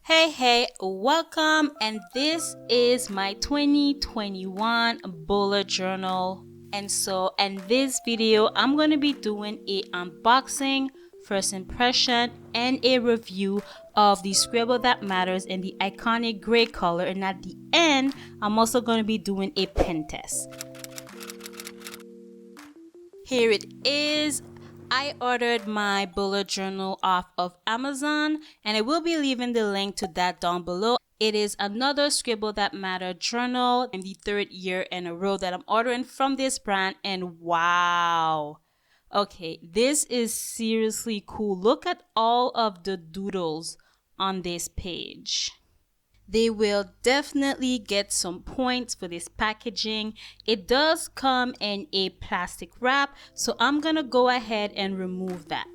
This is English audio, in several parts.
Hey, welcome, and this is my 2021 bullet journal. And so in this video, I'm going to be doing a unboxing, first impression, and a review of the Scribble That Matters in the iconic gray color. And at the end, I'm also going to be doing a pen test. Here it is. I ordered my bullet journal off of Amazon, and I will be leaving the link to that down below. It is another Scribble That Matter journal, and the third year in a row that I'm ordering from this brand, and wow. Okay, this is seriously cool. Look at all of the doodles on this page. They will definitely get some points for this packaging. It does come in a plastic wrap, so I'm gonna go ahead and remove that.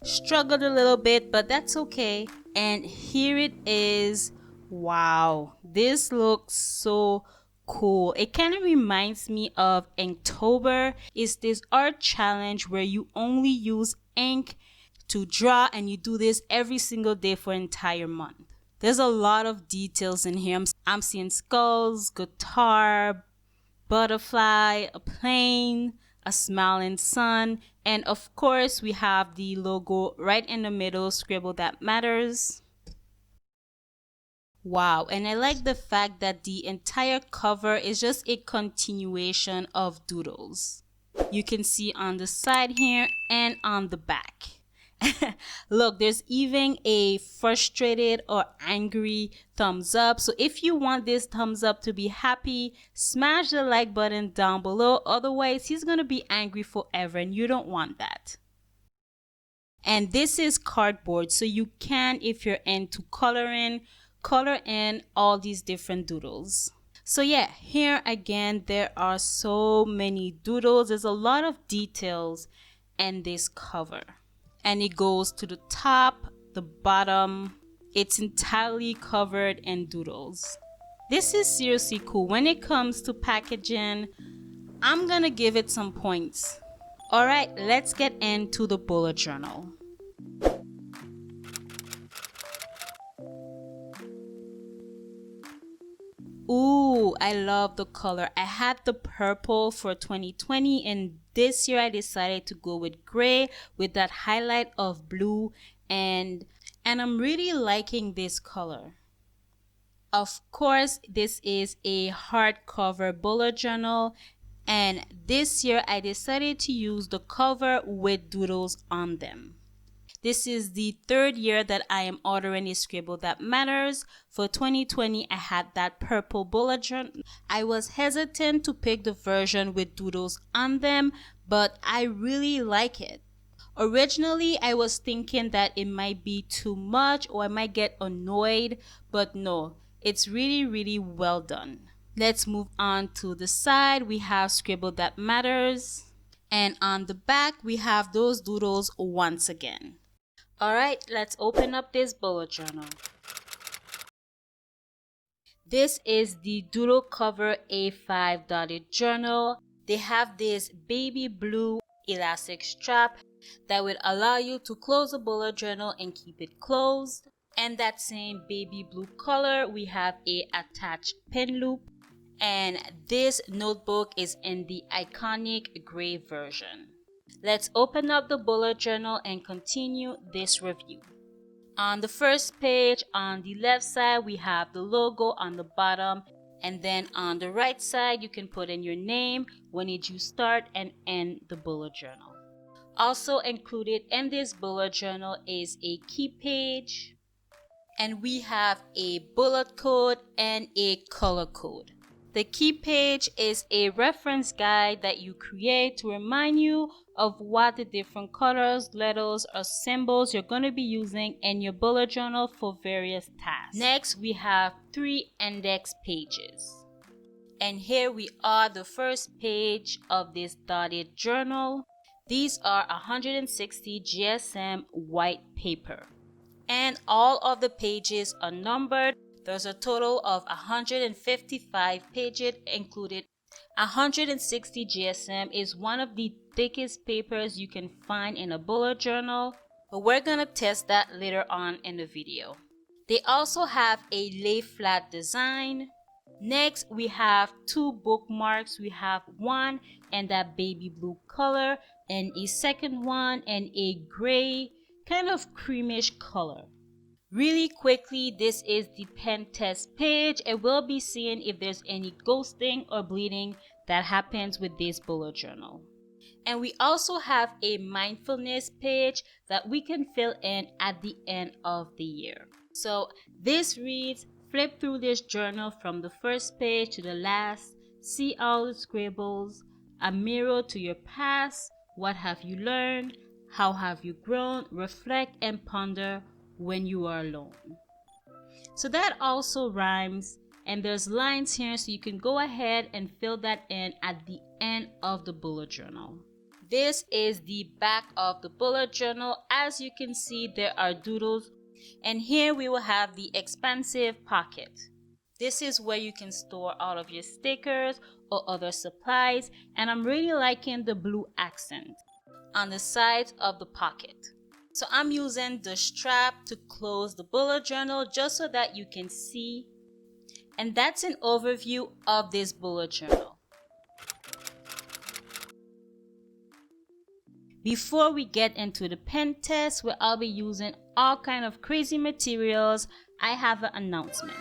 Struggled a little bit, but that's okay. And here it is. Wow, this looks so cool. It kind of reminds me of Inktober. It's this art challenge where you only use ink to draw, and you do this every single day for an entire month. There's a lot of details in here. I'm seeing skulls, guitar, butterfly, a plane, a smiling sun, and of course we have the logo right in the middle, Scribble That Matters. Wow, and I like the fact that the entire cover is just a continuation of doodles. You can see on the side here and on the back. Look, there's even a frustrated or angry thumbs up. So if you want this thumbs up to be happy, smash the like button down below. Otherwise, he's going to be angry forever, and you don't want that. And this is cardboard, so you can, if you're into coloring, color in all these different doodles. So yeah, here again, there are so many doodles. There's a lot of details in this cover. And it goes to the top, the bottom. It's entirely covered in doodles. This is seriously cool. When it comes to packaging, I'm gonna give it some points. All right, let's get into the bullet journal. Ooh, I love the color. I had the purple for 2020, and this year I decided to go with gray with that highlight of blue, and I'm really liking this color. Of course, this is a hardcover bullet journal, and this year I decided to use the cover with doodles on them. This is the third year that I am ordering a Scribble That Matters. For 2020, I had that purple bullet journal. I was hesitant to pick the version with doodles on them, but I really like it. Originally, I was thinking that it might be too much or I might get annoyed, but no, it's really well done. Let's move on to the side. We have Scribble That Matters, and on the back, we have those doodles once again. Alright, let's open up this bullet journal. This is the Doodle Cover A5 dotted journal. They have this baby blue elastic strap that would allow you to close the bullet journal and keep it closed. And that same baby blue color, we have a attached pin loop. And this notebook is in the iconic gray version. Let's open up the bullet journal and continue this review. On the first page, on the left side, we have the logo on the bottom, and then on the right side, you can put in your name, when did you start and end the bullet journal. Also included in this bullet journal is a key page, and we have a bullet code and a color code. The key page is a reference guide that you create to remind you of what the different colors, letters, or symbols you're going to be using in your bullet journal for various tasks. Next, we have 3 index pages. And here we are, the first page of this dotted journal. These are 160 GSM white paper. And all of the pages are numbered. There's a total of 155 pages included. 160 GSM is one of the thickest papers you can find in a bullet journal. but we're gonna test that later on in the video. They also have a lay flat design. Next, we have two bookmarks. We have one in that baby blue color and a second one in a gray, kind of creamish color. Really quickly, this is the pen test page, and we'll be seeing if there's any ghosting or bleeding that happens with this bullet journal. And we also have a mindfulness page that we can fill in at the end of the year. So this reads, flip through this journal from the first page to the last, see all the scribbles, a mirror to your past, what have you learned, how have you grown, reflect and ponder when you are alone. So that also rhymes, and there's lines here so you can go ahead and fill that in at the end of the bullet journal. This is the back of the bullet journal. As you can see, there are doodles, and here we will have the expansive pocket. This is where you can store all of your stickers or other supplies, and I'm really liking the blue accent on the sides of the pocket. So I'm using the strap to close the bullet journal just so that you can see, and that's an overview of this bullet journal. Before we get into the pen test where I'll be using all kind of crazy materials, I have an announcement.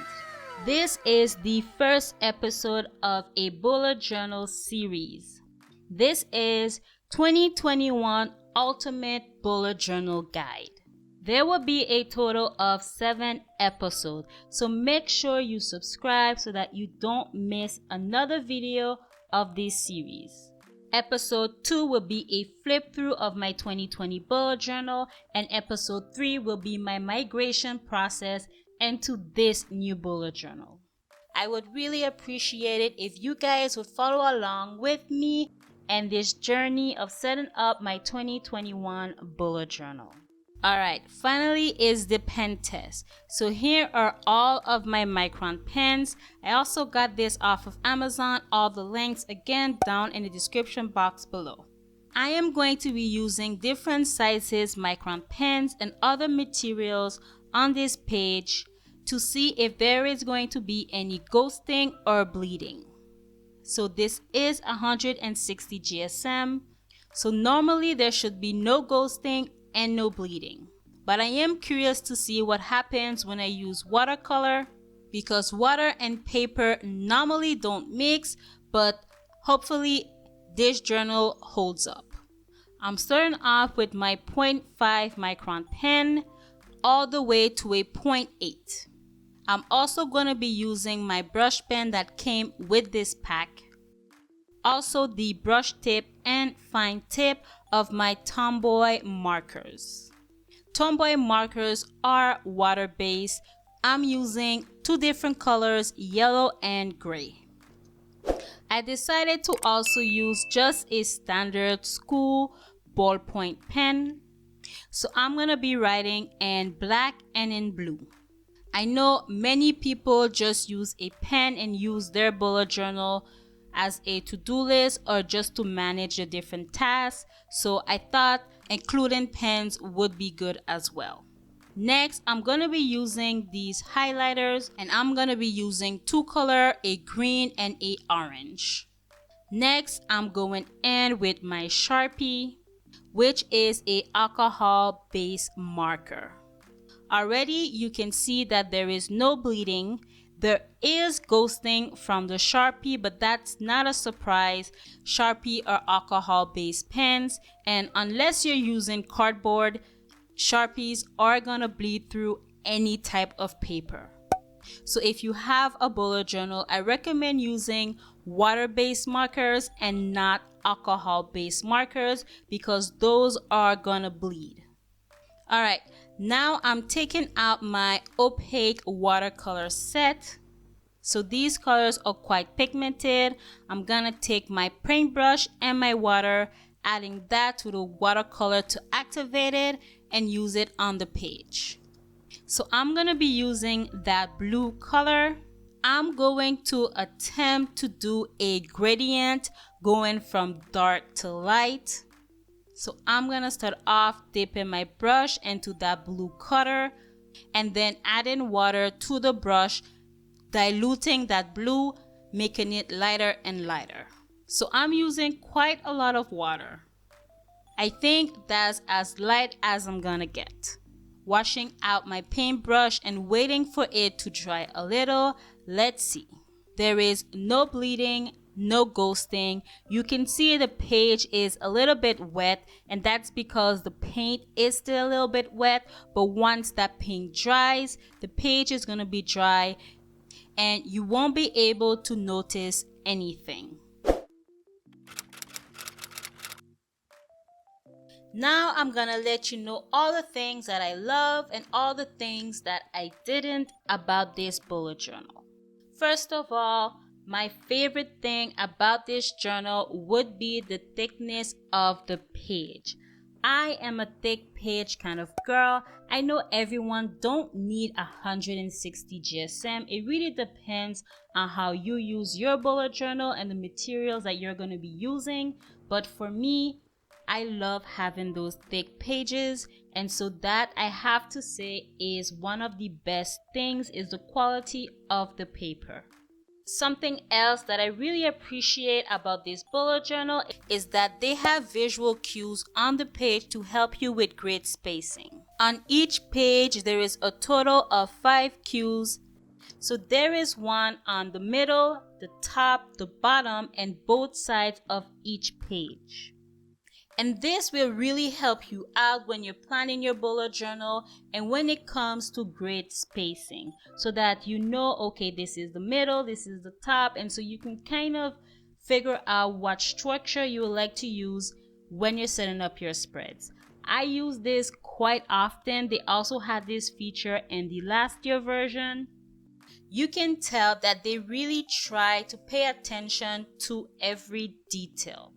This is the first episode of a bullet journal series. This is 2021 Ultimate Bullet Journal Guide. There will be a total of 7 episodes, so make sure you subscribe so that you don't miss another video of this series. Episode 2 will be a flip through of my 2020 bullet journal, and episode 3 will be my migration process into this new bullet journal. I would really appreciate it if you guys would follow along with me and this journey of setting up my 2021 bullet journal. Alright, finally is the pen test. So here are all of my Micron pens. I also got this off of Amazon. All the links again down in the description box below. I am going to be using different sizes Micron pens and other materials on this page to see if there is going to be any ghosting or bleeding. So this is 160 GSM. So normally there should be no ghosting and no bleeding. But I am curious to see what happens when I use watercolor, because water and paper normally don't mix, but hopefully this journal holds up. I'm starting off with my 0.5 micron pen all the way to a 0.8. I'm also going to be using my brush pen that came with this pack. Also the brush tip and fine tip of my Tomboy markers. Tomboy markers are water-based. I'm using 2 different colors, yellow and gray. I decided to also use just a standard school ballpoint pen. So I'm going to be writing in black and in blue. I know many people just use a pen and use their bullet journal as a to-do list or just to manage the different tasks, so I thought including pens would be good as well. Next, I'm going to be using these highlighters, and I'm going to be using 2 colors, a green and a orange. Next, I'm going in with my Sharpie, which is a alcohol based marker. Already you can see that there is no bleeding. There is ghosting from the Sharpie, but that's not a surprise. Sharpie are alcohol-based pens, and unless you're using cardboard, Sharpies are gonna bleed through any type of paper. So if you have a bullet journal, I recommend using water-based markers and not alcohol-based markers, because those are gonna bleed. Alright, now I'm taking out my opaque watercolor set. So these colors are quite pigmented. I'm gonna take my paintbrush and my water, adding that to the watercolor to activate it and use it on the page. So I'm gonna be using that blue color. I'm going to attempt to do a gradient going from dark to light. So I'm gonna start off dipping my brush into that blue color and then adding water to the brush, diluting that blue, making it lighter and lighter. So I'm using quite a lot of water. I think that's as light as I'm gonna get. Washing out my paintbrush and waiting for it to dry a little. Let's see. There is no bleeding, no ghosting. You can see the page is a little bit wet, and that's because the paint is still a little bit wet, but once that paint dries, the page is gonna be dry and you won't be able to notice anything. Now I'm gonna let you know all the things that I love and all the things that I didn't about this bullet journal. First of all, my favorite thing about this journal would be the thickness of the page. I am a thick page kind of girl. I know everyone don't need 160 GSM. It really depends on how you use your bullet journal and the materials that you're going to be using. But for me, I love having those thick pages, and so that I have to say is one of the best things is the quality of the paper. Something else that I really appreciate about this bullet journal is that they have visual cues on the page to help you with grid spacing. On each page there is a total of 5 cues. So there is one on the middle, the top, the bottom, and both sides of each page. And this will really help you out when you're planning your bullet journal and when it comes to grid spacing, so that you know, okay, this is the middle, this is the top, and so you can kind of figure out what structure you would like to use when you're setting up your spreads. I use this quite often. They also had this feature in the last year version. You can tell that they really try to pay attention to every detail.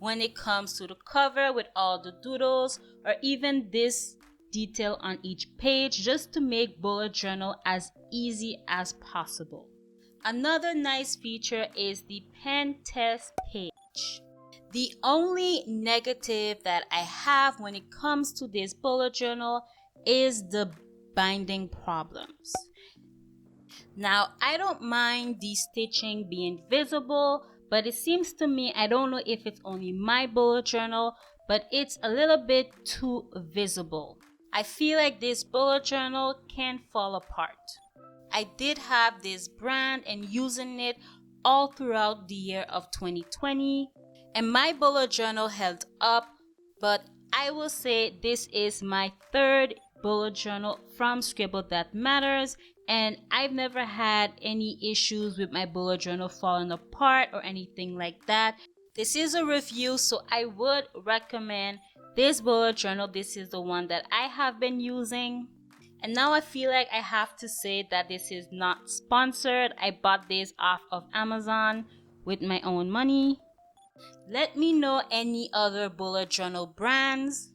When it comes to the cover with all the doodles, or even this detail on each page, just to make bullet journal as easy as possible. Another nice feature is the pen test page. The only negative that I have when it comes to this bullet journal is the binding problems. Now, I don't mind the stitching being visible, but it seems to me, I don't know if it's only my bullet journal, but it's a little bit too visible. I feel like this bullet journal can fall apart. I did have this brand and using it all throughout the year of 2020, and my bullet journal held up, but I will say this is my third bullet journal from Scribbles that matters, and I've never had any issues with my bullet journal falling apart or anything like that. This is a review, so I would recommend this bullet journal. This is the one that I have been using. And now I feel like I have to say that this is not sponsored. I bought this off of Amazon with my own money. Let me know any other bullet journal brands,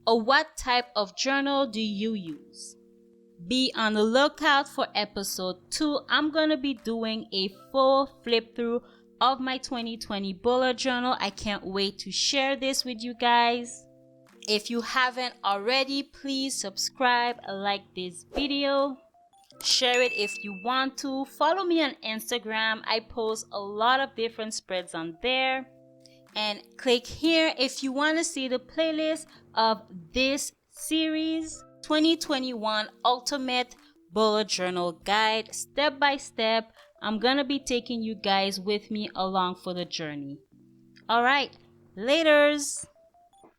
or what type of journal do you use? Be on the lookout for episode 2. I'm going to be doing a full flip through of my 2020 bullet journal. I can't wait to share this with you guys. If you haven't already, please subscribe, like this video, share it if you want to. Follow me on Instagram. I post a lot of different spreads on there. And click here if you want to see the playlist of this series, 2021 Ultimate Bullet Journal Guide, step by step. I'm gonna be taking you guys with me along for the journey. All right, laters.